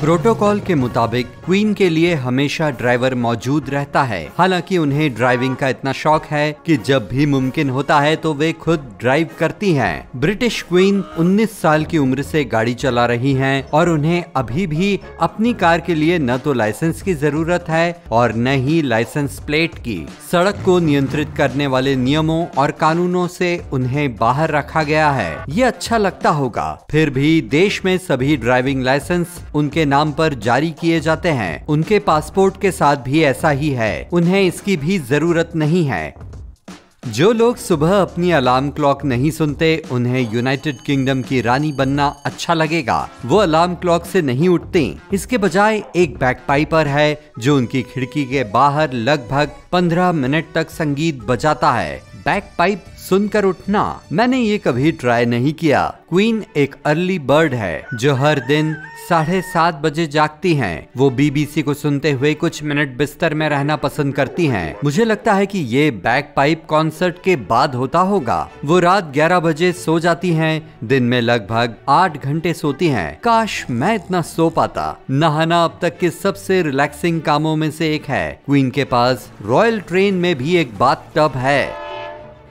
Protocol के मुताबिक queen के लिए हमेशा ड्राइवर मौजूद रहता है। हालांकि उन्हें ड्राइविंग का इतना शौक है कि जब भी मुमकिन होता है तो वे खुद ड्राइव करती हैं। ब्रिटिश क्वीन 19 साल की उम्र से गाड़ी चला रही हैं और उन्हें अभी भी अपनी कार के लिए न तो लाइसेंस की जरूरत है और न ही लाइसेंस प्लेट की। सड़क को नियंत्रित करने वाले नियमों और कानूनों से उन्हें बाहर रखा गया है। ये अच्छा लगता होगा, फिर भी देश में सभी ड्राइविंग लाइसेंस उनके नाम पर जारी किए जाते हैं। उनके पासपोर्ट के साथ भी ऐसा ही है, उन्हें इसकी भी जरूरत नहीं है। जो लोग सुबह अपनी अलार्म क्लॉक नहीं सुनते, उन्हें यूनाइटेड किंगडम की रानी बनना अच्छा लगेगा। वो अलार्म क्लॉक से नहीं उठती, इसके बजाय एक बैकपाइपर है जो उनकी खिड़की के बाहर लगभग 15 मिनट तक संगीत बजाता है। बैकपाइप सुनकर उठना मैंने ये कभी ट्राई नहीं किया। क्वीन एक अर्ली बर्ड है जो हर दिन 7:30 बजे जागती हैं। वो बीबीसी को सुनते हुए कुछ मिनट बिस्तर में रहना पसंद करती हैं। मुझे लगता है कि ये बैकपाइप कॉन्सर्ट के बाद होता होगा। वो रात 11 बजे सो जाती हैं, दिन में लगभग 8 घंटे सोती हैं। काश मैं इतना सो पाता। नहाना अब तक के सबसे रिलैक्सिंग कामों में से एक है। क्वीन के पास रॉयल ट्रेन में भी एक बाथ टब है।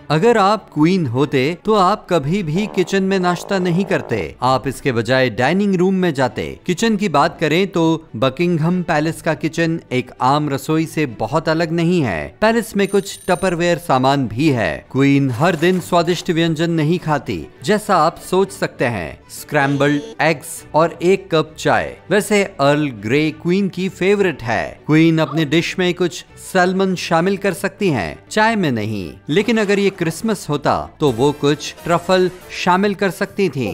अगर आप क्वीन होते तो आप कभी भी किचन में नाश्ता नहीं करते, आप इसके बजाय डाइनिंग रूम में जाते। किचन की बात करें तो बकिंघम पैलेस का किचन एक आम रसोई से बहुत अलग नहीं है। पैलेस में कुछ टपरवेयर सामान भी है। क्वीन हर दिन स्वादिष्ट व्यंजन नहीं खाती, जैसा आप सोच सकते हैं। स्क्रैम्बल्ड एग्स और 1 कप चाय। वैसे अर्ल ग्रे क्वीन की फेवरेट है। क्वीन अपने डिश में कुछ सैल्मन शामिल कर सकती हैं, चाय में नहीं। लेकिन अगर ये क्रिसमस होता तो वो कुछ ट्रफल शामिल कर सकती थी।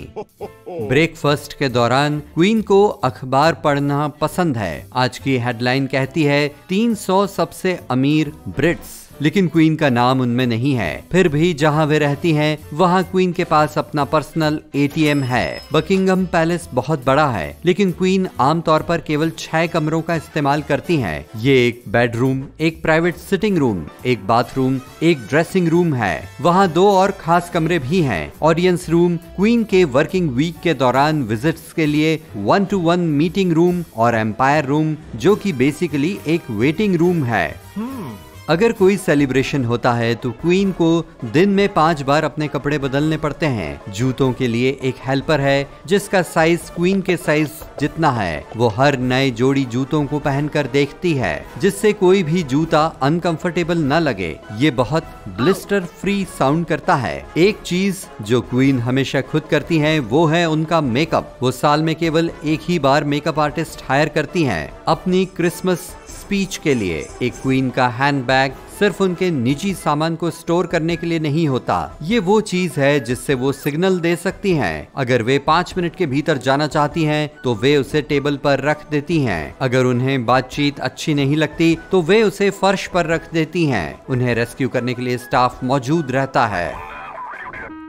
ब्रेकफास्ट के दौरान क्वीन को अखबार पढ़ना पसंद है। आज की हेडलाइन कहती है 300 सबसे अमीर ब्रिट्स, लेकिन क्वीन का नाम उनमें नहीं है। फिर भी जहां वे रहती हैं, वहां क्वीन के पास अपना पर्सनल एटीएम है। बकिंघम पैलेस बहुत बड़ा है, लेकिन क्वीन आमतौर पर केवल 6 कमरों का इस्तेमाल करती हैं। ये एक बेडरूम, एक प्राइवेट सिटिंग रूम, एक बाथरूम, एक ड्रेसिंग रूम है। वहां 2 और खास कमरे भी हैं। ऑडियंस रूम, क्वीन के वर्किंग वीक के दौरान विजिट्स के लिए 1-to-1 मीटिंग रूम और एम्पायर रूम, जो कि बेसिकली एक वेटिंग रूम है। अगर कोई सेलिब्रेशन होता है तो क्वीन को दिन में 5 बार अपने कपड़े बदलने पड़ते हैं। जूतों के लिए एक हेल्पर है जिसका साइज क्वीन के साइज जितना है। वो हर नए जोड़ी जूतों को पहनकर देखती है, जिससे कोई भी जूता अनकंफर्टेबल न लगे। ये बहुत ब्लिस्टर फ्री साउंड करता है। एक चीज जो क्वीन हमेशा खुद करती है वो है उनका मेकअप। वो साल में केवल एक ही बार मेकअप आर्टिस्ट हायर करती हैं। अपनी क्रिसमस स्पीच के लिए एक क्वीन का हैंडबैग सिर्फ उनके निजी सामान को स्टोर करने के लिए नहीं होता। ये वो चीज है जिससे वो सिग्नल दे सकती हैं। अगर वे 5 मिनट के भीतर जाना चाहती हैं, तो वे उसे टेबल पर रख देती हैं। अगर उन्हें बातचीत अच्छी नहीं लगती तो वे उसे फर्श पर रख देती हैं। उन्हें रेस्क्यू करने के लिए स्टाफ मौजूद रहता है।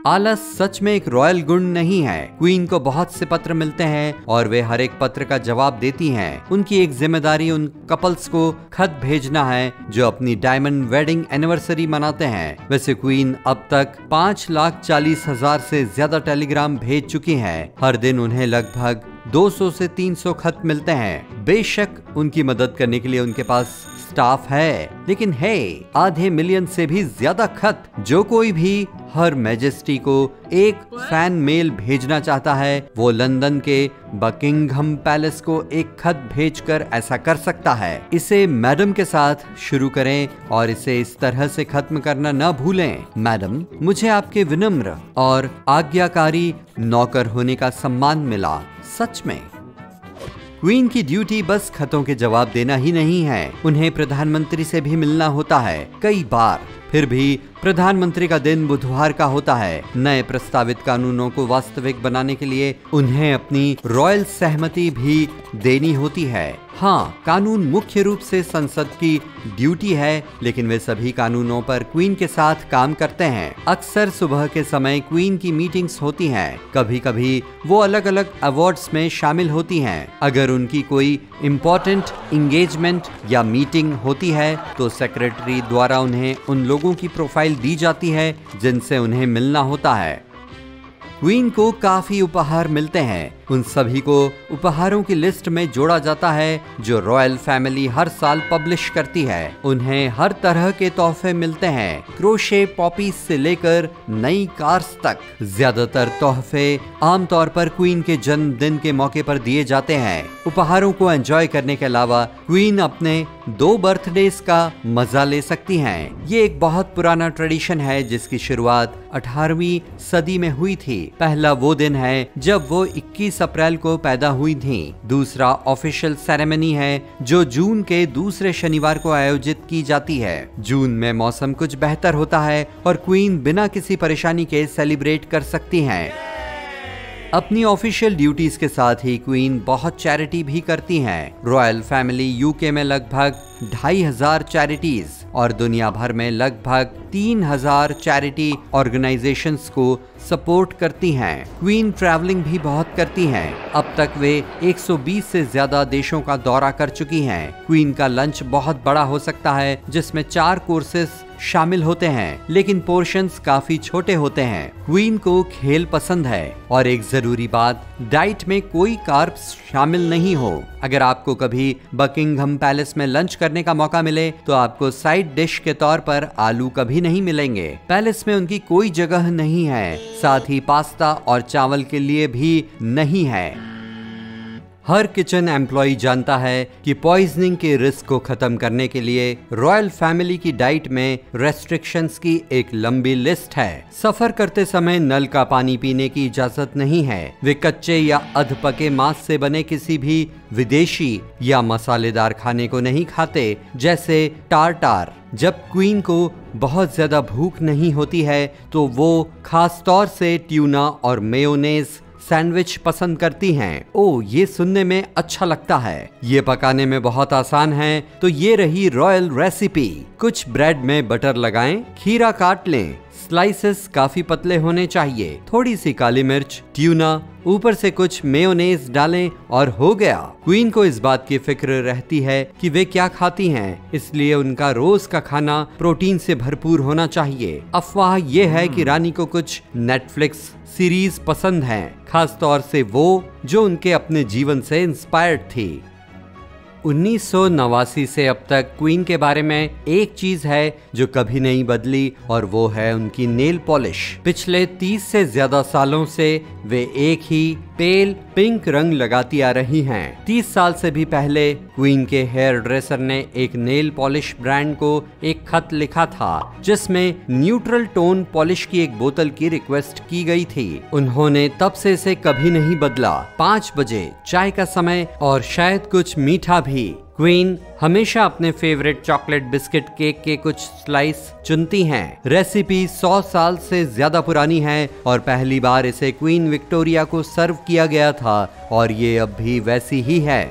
आलस सच में एक रॉयल गुण नहीं है। क्वीन को बहुत से पत्र मिलते हैं और वे हर एक पत्र का जवाब देती हैं। उनकी एक जिम्मेदारी उन कपल्स को खत भेजना है जो अपनी डायमंड वेडिंग एनिवर्सरी मनाते हैं। वैसे क्वीन अब तक 5,40,000 से ज्यादा टेलीग्राम भेज चुकी हैं। हर दिन उन्हें लगभग 200 से 300 खत मिलते हैं। बेशक उनकी मदद करने के लिए उनके पास स्टाफ है, लेकिन है आधे मिलियन से भी ज्यादा खत। जो कोई भी हर मैजेस्टी को एक फैन मेल भेजना चाहता है, वो लंदन के बकिंघम पैलेस को एक खत भेजकर ऐसा कर सकता है। इसे मैडम के साथ शुरू करें और इसे इस तरह से खत्म करना न भूलें। मैडम, मुझे आपके विनम्र और आज्ञाकारी नौकर होने का सम्मान मिला। सच में क्वीन की ड्यूटी बस खतों के जवाब देना ही नहीं है, उन्हें प्रधानमंत्री से भी मिलना होता है कई बार। फिर भी प्रधानमंत्री का दिन बुधवार का होता है। नए प्रस्तावित कानूनों को वास्तविक बनाने के लिए उन्हें अपनी रॉयल सहमति भी देनी होती है। हाँ, कानून मुख्य रूप से संसद की ड्यूटी है, लेकिन वे सभी कानूनों पर क्वीन के साथ काम करते हैं। अक्सर सुबह के समय क्वीन की मीटिंग्स होती हैं। कभी कभी वो अलग अलग अवार्ड्स में शामिल होती हैं। अगर उनकी कोई इम्पोर्टेंट इंगेजमेंट या मीटिंग होती है तो सेक्रेटरी द्वारा उन्हें उन लोगों की प्रोफाइल दी जाती है जिनसे उन्हें मिलना होता है। क्वीन को काफी उपहार मिलते हैं। उन सभी को उपहारों की लिस्ट में जोड़ा जाता है जो रॉयल फैमिली हर साल पब्लिश करती है। उन्हें हर तरह के तोहफे मिलते हैं, क्रोशे पॉपीज से लेकर नई कार्स तक। ज्यादातर तोहफे आमतौर पर क्वीन के जन्मदिन के मौके पर दिए जाते हैं। उपहारों को एंजॉय करने के अलावा क्वीन अपने 2 बर्थडेज का मजा ले सकती हैं। ये एक बहुत पुराना ट्रेडिशन है जिसकी शुरुआत 18वीं सदी में हुई थी। पहला वो दिन है जब वो 21 अप्रैल को पैदा हुई थी। दूसरा ऑफिशियल सेरेमनी है जो जून के दूसरे शनिवार को आयोजित की जाती है। जून में मौसम कुछ बेहतर होता है और क्वीन बिना किसी परेशानी के सेलिब्रेट कर सकती हैं। अपनी ऑफिशियल ड्यूटीज के साथ ही क्वीन बहुत चैरिटी भी करती हैं। रॉयल फैमिली यूके में लगभग 2500 चैरिटीज और दुनिया भर में लगभग 3000 चैरिटी ऑर्गेनाइजेशंस को सपोर्ट करती हैं। क्वीन ट्रैवलिंग भी बहुत करती हैं। अब तक वे 120 से ज्यादा देशों का दौरा कर चुकी हैं। क्वीन का लंच बहुत बड़ा हो सकता है जिसमें 4 कोर्सेस शामिल होते हैं, लेकिन पोर्शंस काफी छोटे होते हैं। क्वीन को खेल पसंद है और एक जरूरी बात, डाइट में कोई कार्ब्स शामिल नहीं हो। अगर आपको कभी बकिंघम पैलेस में लंच करने का मौका मिले तो आपको साइड डिश के तौर पर आलू कभी नहीं मिलेंगे। पैलेस में उनकी कोई जगह नहीं है, साथ ही पास्ता और चावल के लिए भी नहीं है। हर किचन एम्प्लॉय जानता है कि पॉइजनिंग के रिस्क को खत्म करने के लिए रॉयल फैमिली की डाइट में रेस्ट्रिक्शंस की एक लंबी लिस्ट है। सफर करते समय नल का पानी पीने की इजाजत नहीं है। वे कच्चे या अधपके मांस से बने किसी भी विदेशी या मसालेदार खाने को नहीं खाते, जैसे टार्टार। जब क्वीन को बहुत ज्यादा भूख नहीं होती है तो वो खास तौर से ट्यूना और मेयोनेज सैंडविच पसंद करती हैं। ओ, ये सुनने में अच्छा लगता है। ये पकाने में बहुत आसान है। तो ये रही रॉयल रेसिपी। कुछ ब्रेड में बटर लगाएं, खीरा काट लें, स्लाइसेस काफी पतले होने चाहिए, थोड़ी सी काली मिर्च, ट्यूना, ऊपर से कुछ मेयोनेज डालें और हो गया। क्वीन को इस बात की फिक्र रहती है कि वे क्या खाती हैं, इसलिए उनका रोज का खाना प्रोटीन से भरपूर होना चाहिए। अफवाह ये है कि रानी को कुछ नेटफ्लिक्स सीरीज पसंद हैं, खास तौर से वो जो उनके अपने जीवन से इंस्पायर्ड थी। 1989 से अब तक क्वीन के बारे में एक चीज है जो कभी नहीं बदली और वो है उनकी नेल पॉलिश। पिछले 30 से ज्यादा सालों से वे एक ही पेल पिंक रंग लगाती आ रही हैं। 30 साल से भी पहले क्वीन के हेयर ड्रेसर ने एक नेल पॉलिश ब्रांड को एक खत लिखा था जिसमें न्यूट्रल टोन पॉलिश की एक बोतल की रिक्वेस्ट की गई थी। उन्होंने तब से इसे कभी नहीं बदला। 5 बजे चाय का समय और शायद कुछ मीठा भी। क्वीन हमेशा अपने फेवरेट चॉकलेट बिस्किट केक के कुछ स्लाइस चुनती हैं। रेसिपी 100 साल से ज्यादा पुरानी है और पहली बार इसे क्वीन विक्टोरिया को सर्व किया गया था और ये अब भी वैसी ही है।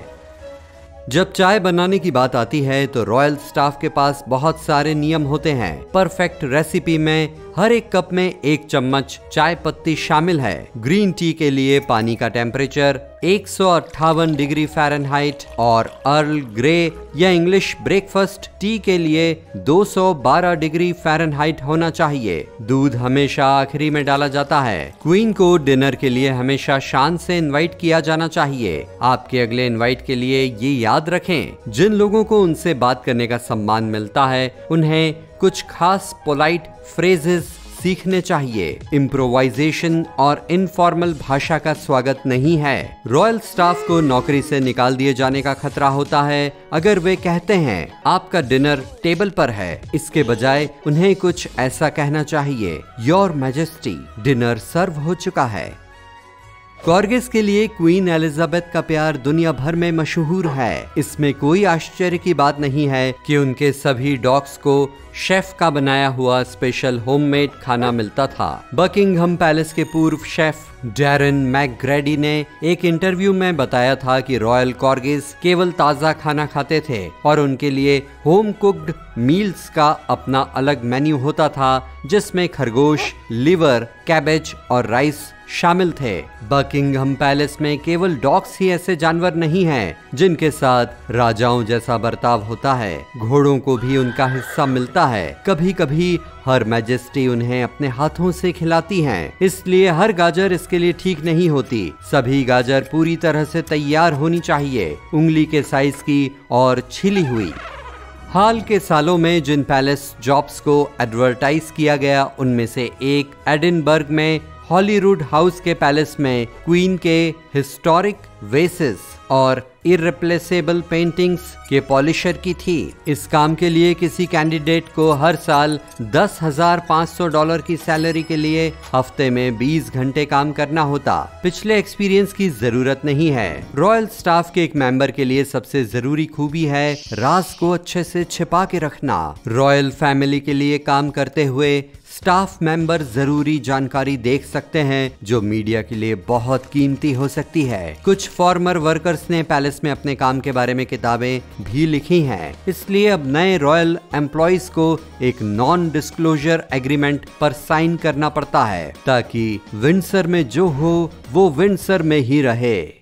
जब चाय बनाने की बात आती है तो रॉयल स्टाफ के पास बहुत सारे नियम होते हैं। परफेक्ट रेसिपी में हर एक कप में 1 चम्मच चाय पत्ती शामिल है। ग्रीन टी के लिए पानी का टेम्परेचर 158 डिग्री फ़ारेनहाइट और अर्ल ग्रे या इंग्लिश ब्रेकफास्ट टी के लिए 212 डिग्री फ़ारेनहाइट होना चाहिए। दूध हमेशा आखिरी में डाला जाता है। क्वीन को डिनर के लिए हमेशा शान से इनवाइट किया जाना चाहिए। आपके अगले इनवाइट के लिए ये याद रखें, जिन लोगों को उनसे बात करने का सम्मान मिलता है उन्हें कुछ खास पोलाइट फ्रेजेस सीखने चाहिए। इम्प्रोवाइजेशन और इनफॉर्मल भाषा का स्वागत नहीं है। रॉयल स्टाफ को नौकरी से निकाल दिए जाने का खतरा होता है अगर वे कहते हैं आपका डिनर टेबल पर है। इसके बजाय उन्हें कुछ ऐसा कहना चाहिए, योर मैजेस्टी, डिनर सर्व हो चुका है। कॉर्गिस के लिए क्वीन एलिजाबेथ का प्यार दुनिया भर में मशहूर है। इसमें कोई आश्चर्य की बात नहीं है कि उनके सभी डॉग्स को शेफ का बनाया हुआ स्पेशल होममेड खाना मिलता था। बकिंघम पैलेस के पूर्व शेफ डैरेन मैकग्रैडी ने एक इंटरव्यू में बताया था कि रॉयल कॉर्गिस केवल ताज़ा खाना खाते थे और उनके लिए होम कुक्ड मील्स का अपना अलग मेन्यू होता था जिसमें खरगोश, लिवर, कैबेज और राइस शामिल थे। बकिंगहम पैलेस में केवल डॉग्स ही ऐसे जानवर नहीं हैं जिनके साथ राजाओं जैसा बर्ताव होता है, घोड़ों को भी उनका हिस्सा मिलता है। कभी कभी हर मैजेस्टी उन्हें अपने हाथों से खिलाती हैं, इसलिए हर गाजर इसके लिए ठीक नहीं होती। सभी गाजर पूरी तरह से तैयार होनी चाहिए, उंगली के साइज की और छिली हुई। हाल के सालों में जिन पैलेस जॉब्स को एडवर्टाइज किया गया उनमें से एक एडिनबर्ग में हॉलीवुड हाउस के पैलेस में क्वीन के हिस्टोरिक वेसेस और इररिप्लेसेबल पेंटिंग्स के पॉलिशर की थी। इस काम के लिए किसी कैंडिडेट को हर साल $10,500 की सैलरी के लिए हफ्ते में 20 घंटे काम करना होता। पिछले एक्सपीरियंस की जरूरत नहीं है। रॉयल स्टाफ के एक मेंबर के लिए सबसे जरूरी खूबी है राज को अच्छे से छिपा के रखना। रॉयल फैमिली के लिए काम करते हुए स्टाफ मेंबर जरूरी जानकारी देख सकते हैं जो मीडिया के लिए बहुत कीमती हो सकती है। कुछ फॉर्मर वर्कर्स ने पैलेस में अपने काम के बारे में किताबें भी लिखी हैं, इसलिए अब नए रॉयल एम्प्लॉइज को एक नॉन डिस्क्लोजर एग्रीमेंट पर साइन करना पड़ता है ताकि विंडसर में जो हो वो विंडसर में ही रहे।